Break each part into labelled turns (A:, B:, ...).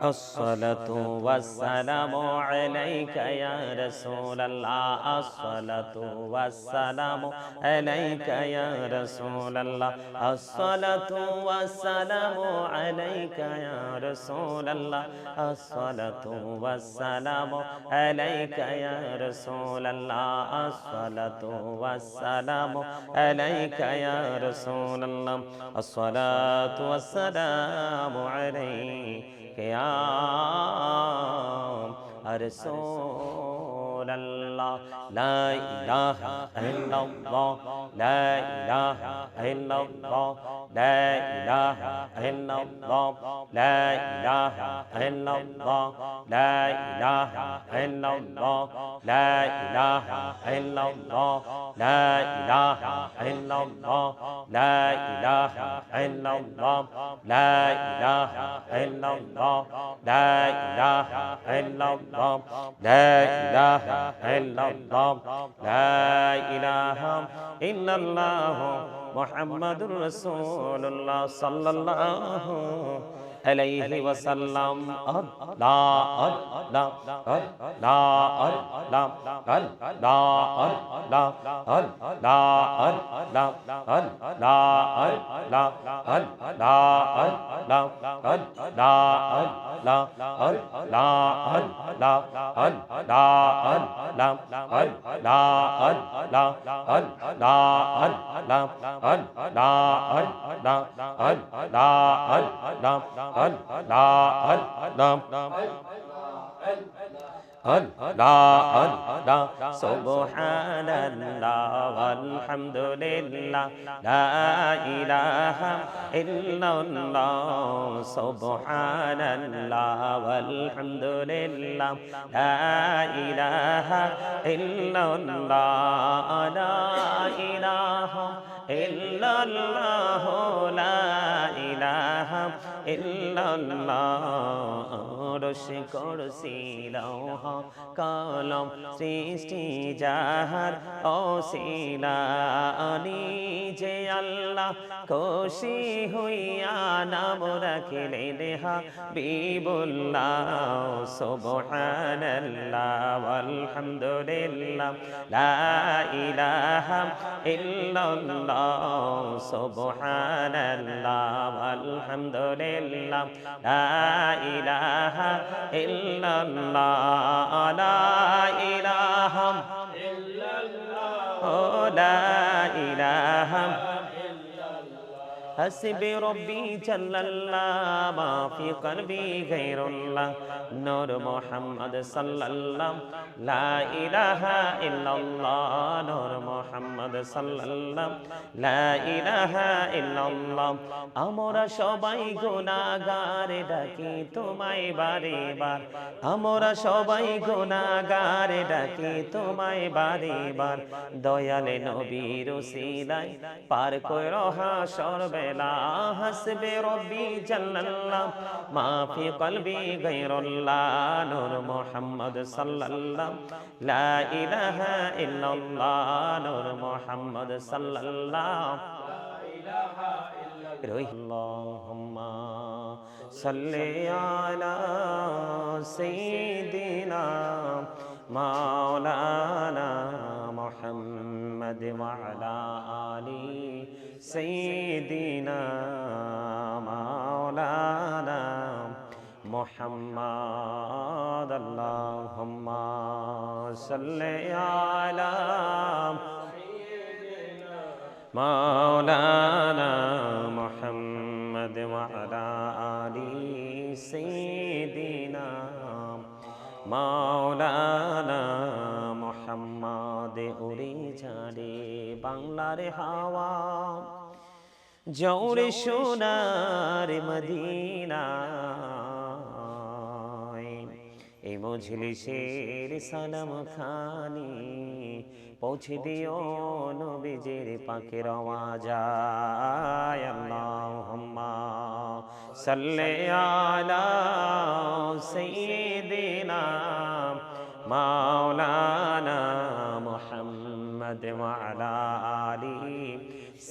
A: الصلاة والسلام عليك يا رسول الله الصلاة والسلام عليك يا رسول الله الصلاة والسلام عليك يا رسول الله الصلاة والسلام عليك يا رسول الله الصلاة والسلام عليك يا رسول الله الصلاة والسلام عليك يا رسول الله لا إله إلا الله لا إله إلا الله لا إله إلا الله لا إله إلا الله لا إله إلا الله لا إله إلا الله لا إله إلا الله لا إله إلا الله لا إله إلا الله لا إله إلا الله لا إله إلا الله لا إله إلا الله محمد رسول الله صلى الله عليه وسلم الله الله الله الله سبحان الله والحمد لله لا إله إلا الله سبحان الله والحمد لله لا إله إلا الله لا إله إلا الله لا إله إلا الله রশি করসি লৌহ কলম সৃষ্টি যাহার অসিলানি যে আল্লাহ খুশি হইয়া নাম রাখিলেন হাবিবুল্লাহ সুবহানাল্লাহ আলহামদুলিল্লাহ লা ইলাহা ইল্লাল্লাহ সুবহানাল্লাহ আলহামদুলিল্লাহ লা ইলাহা ইল্লাল্লাহ লা ইলাহা ইল্লাল্লাহ লা ইলাহা حسبي ربي جل الله ما في قلبي غير الله نور محمد صلى الله لا إله إلا الله نور محمد صلى الله لا إله إلا الله আমরা সবাই গুনাহগার ডাকি তোমায় বারে বার আমরা সবাই গুনাহগার ডাকি তোমায় বারে বার দয়ালে নবীর ওসিলায় পার কইরো হাসর বেলা হাসবে রব্বি জাল্লাল্লাহ মা ফি কলবি গায়রুল্লাহ নূর মুহাম্মদ সাল্লাল্লাহ লা ইলাহা ইল্লাল্লাহ নূর মুহাম্মদ সাল্লাল্লাহ আল্লাহুম্মা সাল্লি আলা সাইয়্যিদিনা মাওলানা মুহাম্মদ ওয়া আলা আলি সাইয়্যিদিনা মাওলানা মুহাম্মদ আল্লাহুম্মা সাল্লি আলা مولانا محمد وعلى آل سيدنا مولانا محمد উড়ে যারে বাংলার হাওয়া জৌরে সোনার মদিনা এই মজলিসের সালাম খানি পৌঁছে দিও নবীজির পাকের আওয়াজায় আল্লাহুম্মা সাল্লি আলা সাইয়্যিদিনা মাওলানা মুহাম্মদ ওয়া আলা আলি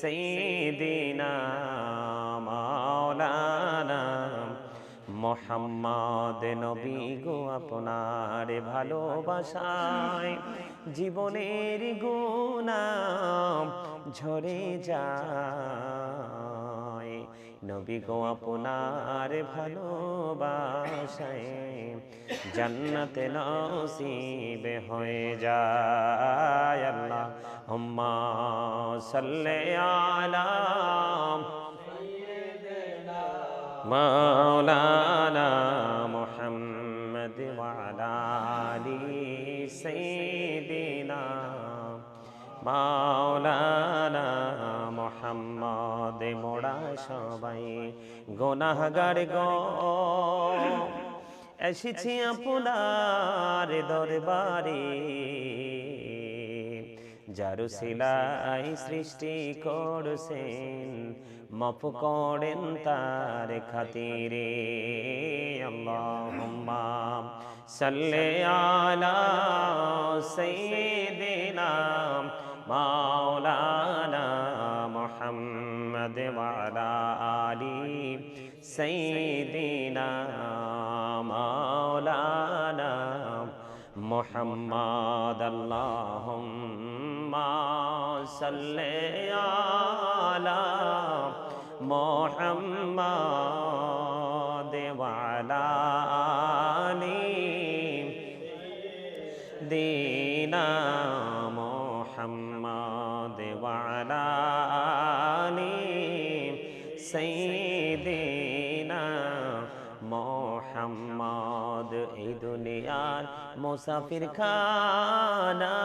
A: সাইয়্যিদিনা মাওলানা মোহাম্মদ নবী গো আপনার ভালোবাসায় জীবনের গুনাহ ঝরে যায়। নবী গো আপনার ভালোবাসায় জান্নাতে নসিব হয়ে যায়। আল্লাহুম্মা সাল্লি আলা মাওলানা মুহাম্মদ ওয়া আলা আলি সাইয়্যিদিনা মাওলানা মুহাম্মদ। মোরা সবাই গুনাহগার গো, এসেছি আপনার দরবারে, যার সিলাই সৃষ্টি করছেন মাফ করেন তার খাতিরে। আল্লাহুম্মা সাল্লি আলা সাইয়্যিদিনা মাওলানা মুহাম্মদ ওয়া আলা আলি সাইয়্যিদিনা মাওলানা মুহাম্মদ। আল্লাহুম্মা সাল্লি আলা মুহাম্মদ ওয়া আলা আলি দিনা মুহাম্মদ ওয়া আলা আলি সাইয়্যিদিনা মুহাম্মদ। এই দুনিয়ার মুসাফির খানা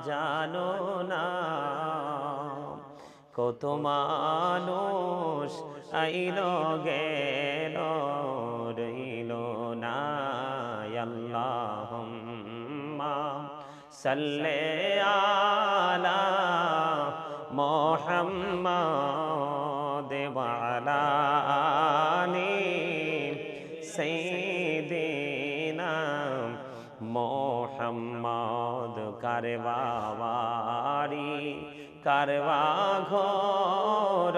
A: জানো না, কত মানুষ আইলো গেল রইল না। আল্লাহুম্মা সাল্লি আলা মুহাম্মদ ওয়া আলা আলি সাইয়্যিদিনা মুহাম্মদ। কারবা বাড়ি কারবা ঘর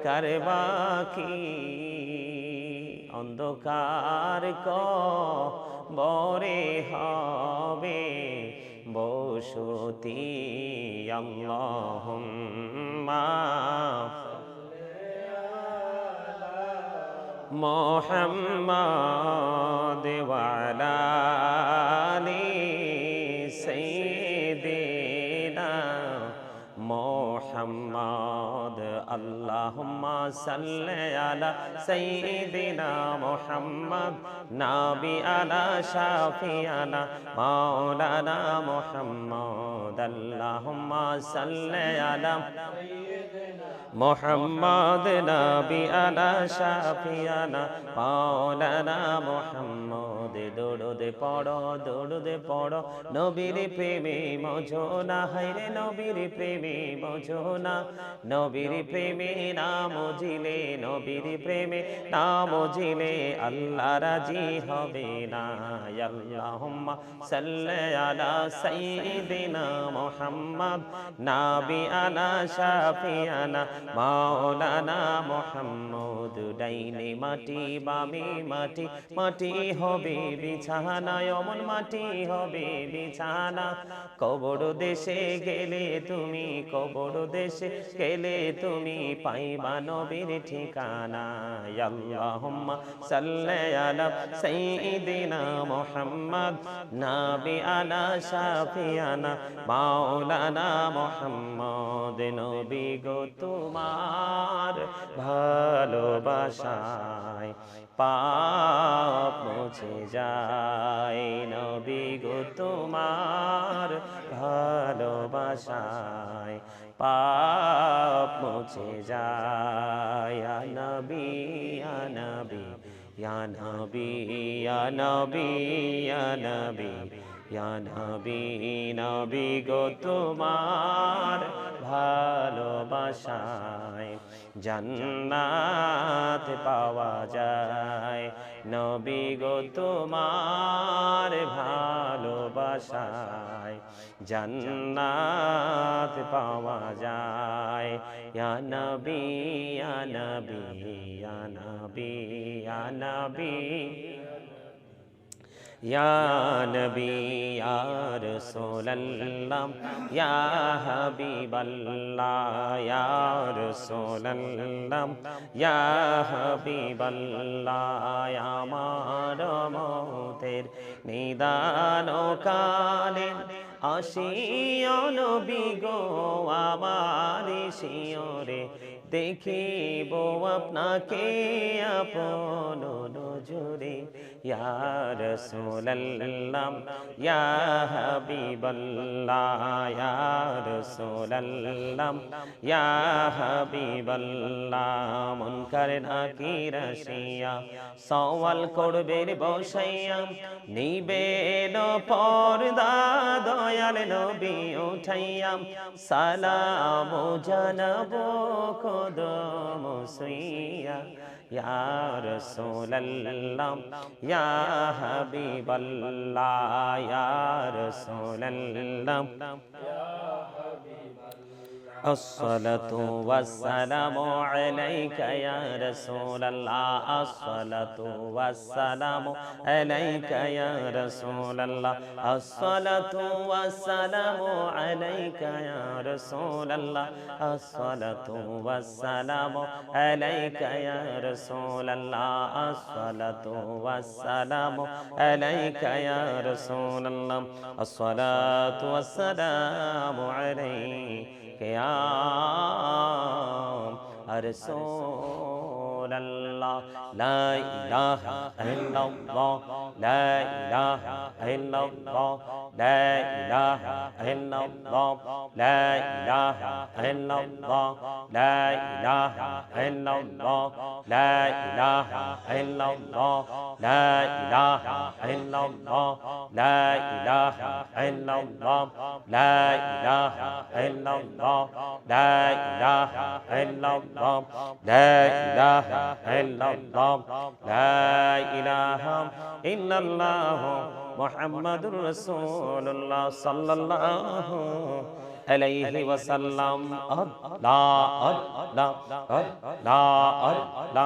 A: কারবা কি অন্ধকার কবরে হবে বসতি। আল্লাহুম্মা মুহাম্মদ ওয়া আলা আলি সাইয়্যিদিনা মুহাম্মদ। আল্লাহুম্মা সাল্লি আলা সাইয়্যিদিনা মুহাম্মদ নাবি আলা শাফিয়ানা মাওলানা মুহাম্মদ। আল্লাহুম্মা সাল্লি আলা মুহাম্মদ নাবি আলা শাফিয়ানা মাওলানা মুহাম্মদ। দরুদ পড়ো দরুদ পড়ো নবীর প্রেমে মজনা, হায়রে নবীর প্রেমে মজনা। নবীর প্রেমে না মজিলে, নবীর প্রেমে না মজিলে আল্লাহ রাজি হবে না। আল্লাহুম্মা সাল্লি আলা সাইয়্যিদিনা মুহাম্মদ নাবি আলা শাফিয়ানা মাওলানা মুহাম্মদ। ডাইনে মাটি বামে মাটি, মাটি হবে বিছানা, অমন মাটি হবে বিছানা। কবর দেশে গেলে তুমি, কবর দেশে গেলে তুমি পাইবা নবীর ঠিকানা। আল্লাহুম্মা সাল্লি আলা সাইয়্যিদিনা মুহাম্মদ নাবি আলা শাফিয়ানা মাওলানা মুহাম্মদ। নবী গো তোমার ভালোবাসায় পাপ মুছে যায়, নবী গো তোমার ভালোবাসায় পাপ মুছে যায়। ইয়া নবী ইয়া নবী ইয়া নবী ইয়া নবী ইয়া নবী ইয়া নবী, নবী গো তোমার ভালোবাসায় জান্নাত পাওয়া যায়। নবী গো তোমার ভালোবাসায় জান্নাত পাওয়া যায়। ইয়া নবী ইয়া নবী ইয়া নবী ইয়া নবী ইয়া নবী ইয়া রাসূলুল্লাহ ইয়া হাবিবাল্লাহ ইয়া রাসূলুল্লাহ ইয়া হাবিবাল্লাহ আমার মতের নিদান কালে আসিও নবী গো আমার শিয়রে দেখিব আপনাকে আপন নজরে। ইয়া রাসূলুল্লাহ ইয়া হাবিবাল্লাহ ইয়া রাসূলুল্লাহ ইয়া হাবিবাল্লাহ মুনকার নাকির আসিয়া সওয়াল করবে বসাইয়া নিবেন পর্দা দয়াল নবী উঠাইয়া সালাম জানাবো কদম ছুঁইয়া। ইয়া রাসূলুল্লাহ ইয়া হাবিবাল্লাহ ইয়া রাসূলুল্লাহ الصلاة والسلام عليك يا رسول الله الصلاة والسلام عليك يا رسول الله الصلاة والسلام عليك يا رسول الله الصلاة والسلام عليك يا رسول الله الصلاة والسلام عليك يا رسول الله الصلاة والسلام عليك يا رسول الله لا إله إلا الله لا إله إلا الله لا إله إلا الله لا إله إلا الله لا إله إلا الله لا إله إلا الله لا إله إلا الله لا إله إلا الله لا إله إلا الله لا إله إلا الله لا إله إلا الله لا إله إلا الله محمد رسول الله صلى الله عليه وسلم الله الله الله الله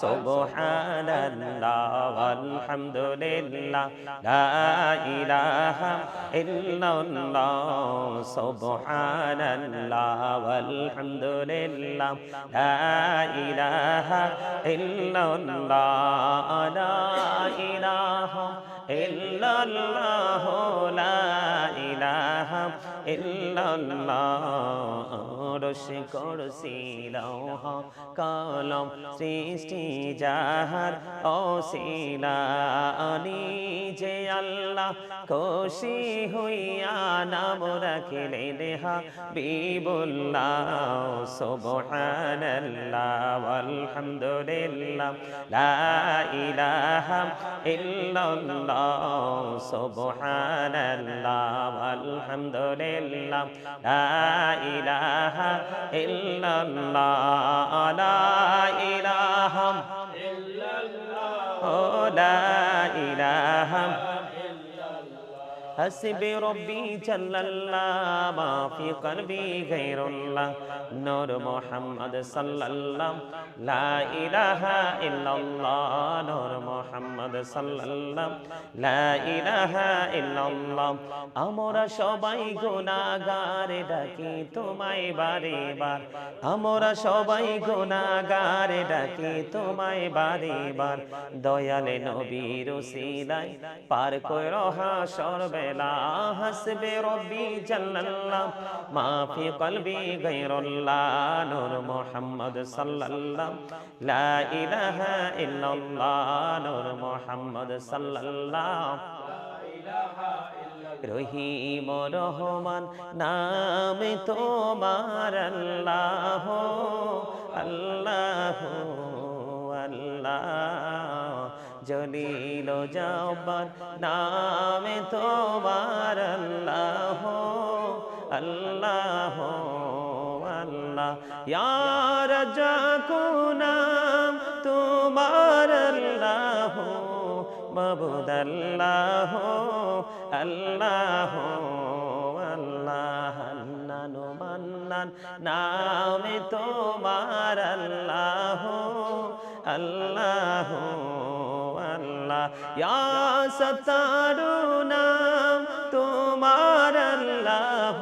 A: Subhanallah walhamdulillah la ilaha illallah Subhanallah walhamdulillah la ilaha illallah la ilaha illallah la ilaha illallah রশি করসি লৌহ কলম সৃষ্টি যাহার অসিলানি যে আল্লাহ খুশি হইয়া নাম রাখিলেন হাবিবুল্লাহ সুবহানাল্লাহ আলহামদুলিল্লাহ লা ইলাহা ইল্লাল্লাহ সুবহানাল্লাহ আলহামদুলিল্লাহ লা ইলাহা illallah la ilaha illallah la ilaha حسبي ربي جل الله ما في قلبي غير الله نور محمد صلى الله لا إله إلا الله نور محمد صلى الله لا إله إلا الله আমরা সবাই গুনাহগার ডাকি তোমায় বারে বার আমরা সবাই গুনাহগার ডাকি তোমায় বারে বার দয়ালে নবীর ওসিলায় পার কইরো হাসর বেলা হাসবে রব্বি জাল্লাল্লাহ মা ফি কলবি গায়রুল্লাহ নূর মুহাম্মদ সাল্লাল্লাহ লা ইলাহা ইল্লাল্লাহ নূর মুহাম্মদ সাল্লাল্লাহ রহিম রহমান নামে তোমার আল্লাহ আল্লাহ আল্লাহ জলিল জব্বার নামে তোমার আল্লাহ আল্লাহ আল্লাহ ইয়া রাজ্জাকু নাম তোমার আল্লাহ মাবুদ আল্লাহ আল্লাহ আল্লাহ হান্নান মান্নান নামে তোমার আল্লাহ আল্লাহ আল্লাহ ইয়া সত্তারু নাম তোমার আল্লাহ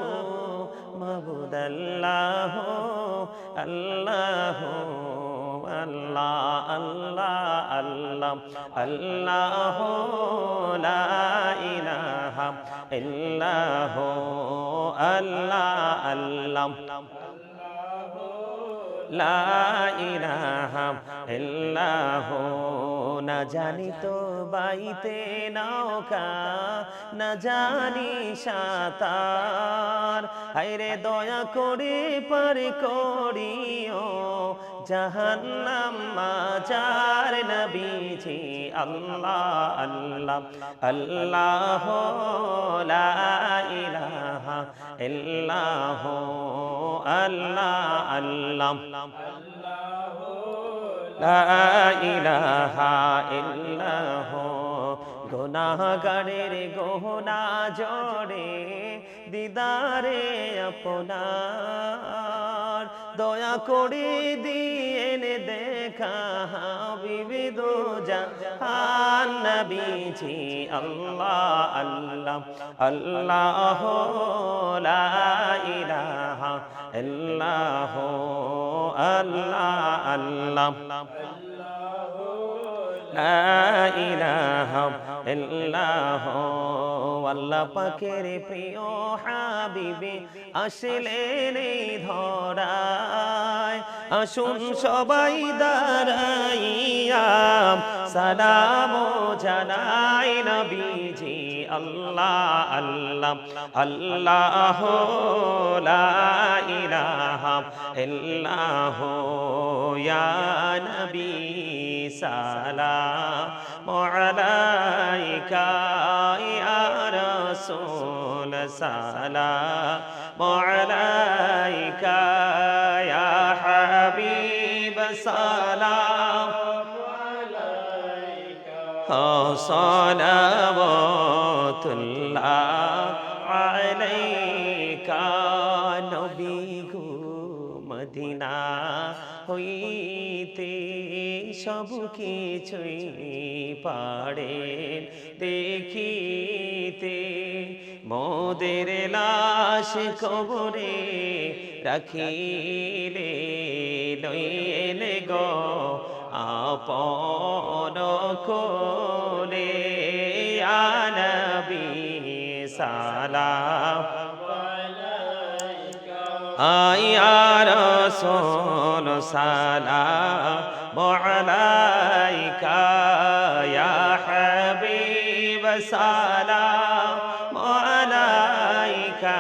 A: মাবুদ আল্লাহ আল্লাহ আল্লাহ আল্লাহ আল্লাহ আল্লাহ লা ইলাহা ইল্লাহ আল্লাহ আল্লাহ লা ইলাহা ইল্লাহ না জানি তো বাইতে নৌকা না জানি সাঁতার হায়রে দয়া করে পার করিও জাহান্নাম মাজার নবীজি আল্লাহ আল্লাহ আল্লাহ লা ইলাহা ইল্লাহ আল্লাহ আল্লাহ লা ইলাহা ইল্লাহ গুনাহগারের গহনা জড়ে দিদারে আপনার দয়া করে দিয়েন দেখা বিবিধ জাহান নবীজি আল্লাহ আল্লাহ আল্লাহ লা ইলাহা ইল্লাহ আল্লাহ আল্লাহ লা ইলাহা ইল্লাহ আল্লাহ পাকের প্রিয় হাবিবে আসলেন এই ধরায় আসুন সবাই দাঁড়াইয়া সালাম জানাই নবীজি আল্লাহ আল্লাহ আল্লাহ লা ইলাহা ইল্লাহ ইয়া নবী সালাম আলাইকা ইয়া রাসূল সালাম আলাইকা ইয়া হাবিব সালাম আলাইকা সালাওয়াতুল্লাহ আলাইকা নবী গো মদিনা হইতে সব কিছুই পাড়েন দেখিতে মোদের লাশ কবরে রাখিলে লইলেন গো আপন কোলে ইয়া নবী সালাম ইয়া রাসূল সালাম আলাইকা ইয়া হাবিব সালাম আলাইকা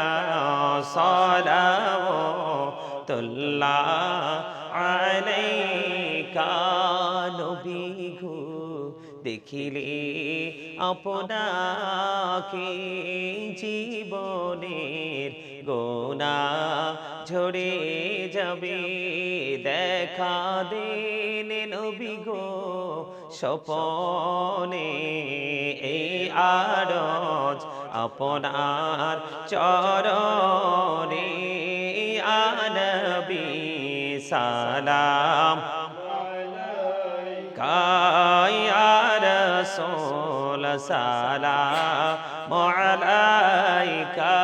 A: সালাওয়াতুল্লাহ আলাইকা নবী গো দেখিলে আপনাকে জীবনের গোনাহ ঝরে যাবে দেখা দিন নবী গো স্বপনে এই আরজ আপনার চরণে ইয়া নবী সালাম ইয়া রাসূল সালাম আলাইকা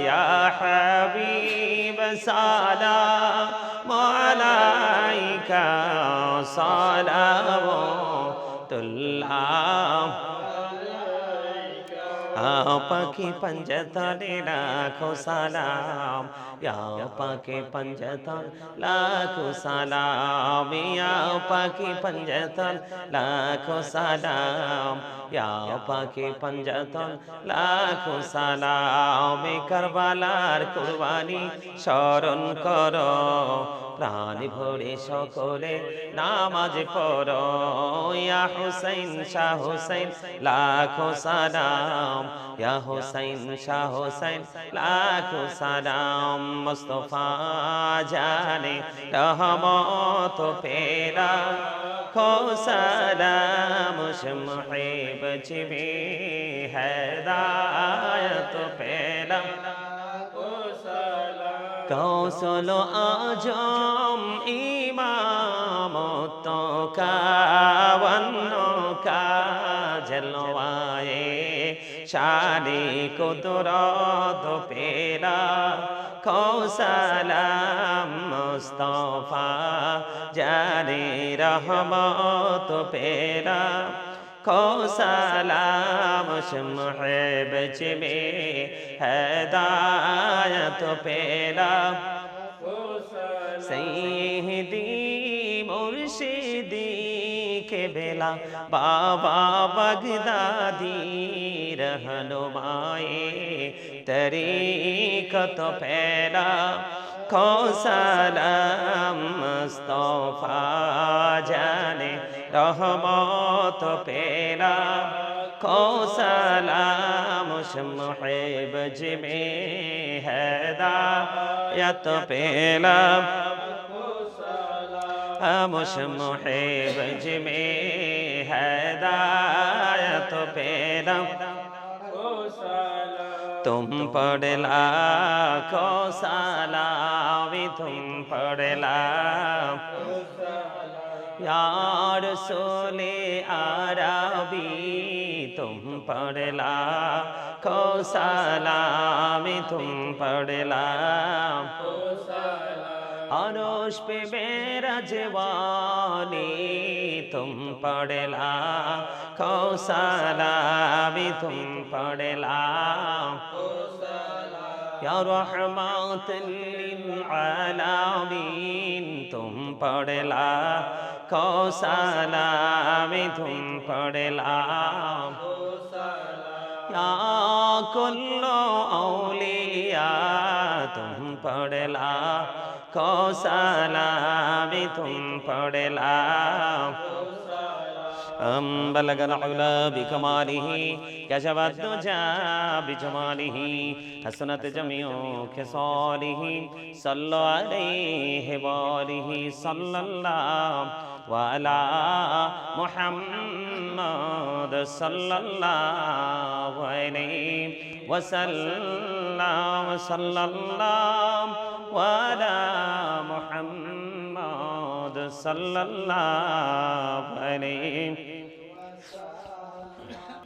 A: ইয়া হাবিব সালাম আলাইকা সালাওয়াতুল্লাহ পাখি পঞ্জতনে লাখো সালাম পাখি পঞ্জতন লাখো সালাম পাখি পঞ্জতন লাখো সালাম পাখি পঞ্জতন লাখো সালাম কারবালার কুরবানি স্মরণ করো প্রাণ ভরে সকলে নামাজ পড়ো ইয়া হুসাইন শাহ হুসাইন লাখো সালাম ইয়া হুসাইন শাহ হুসাইন লাখো সালাম মুস্তাফা জানে রহমত পেরা खो सलाम मुहिब चिबी हिदायत पेला कौशल आजम इमाम तो का वन्नो का जलवाए शानी कुदरत पेला कौसलाम मुस्तफा जाने रहमत पेरा कौसलाम मुहिब चिबे हिदायत पेरा सैयदी मुर्शिदी के बेला बाबा बगदादी रहनुमाए तरीक़त पैरा कौसलाम मुस्तफा जाने रहमत पेरा कौसलाम मुहिब जिमे हिदायत पेरा मुहिब जिमे हिदायत पेरा तुम पढ़ला कौसलावी तुम पढ़ला यार सोले आरबी तुम पढ़ला कौसलावी तुम पढ़ला अरोश पे बेरजवानी तुम पढ़ला कौसलावी तुम पढ़ला या रहमत लिल आलामीन तुम पढ़ला कौसलावी तुम पढ़ला या कुल्लो औलिया तुम पढ़ला कौसलावी तुम पढ़ला बलग العلا بكماله كشف الدجى بجماله حسنت جميع خصاله صلى عليه وآله صلى الله وعلى محمد صلى الله عليه وسلم وصلى الله وعلى محمد صلى الله عليه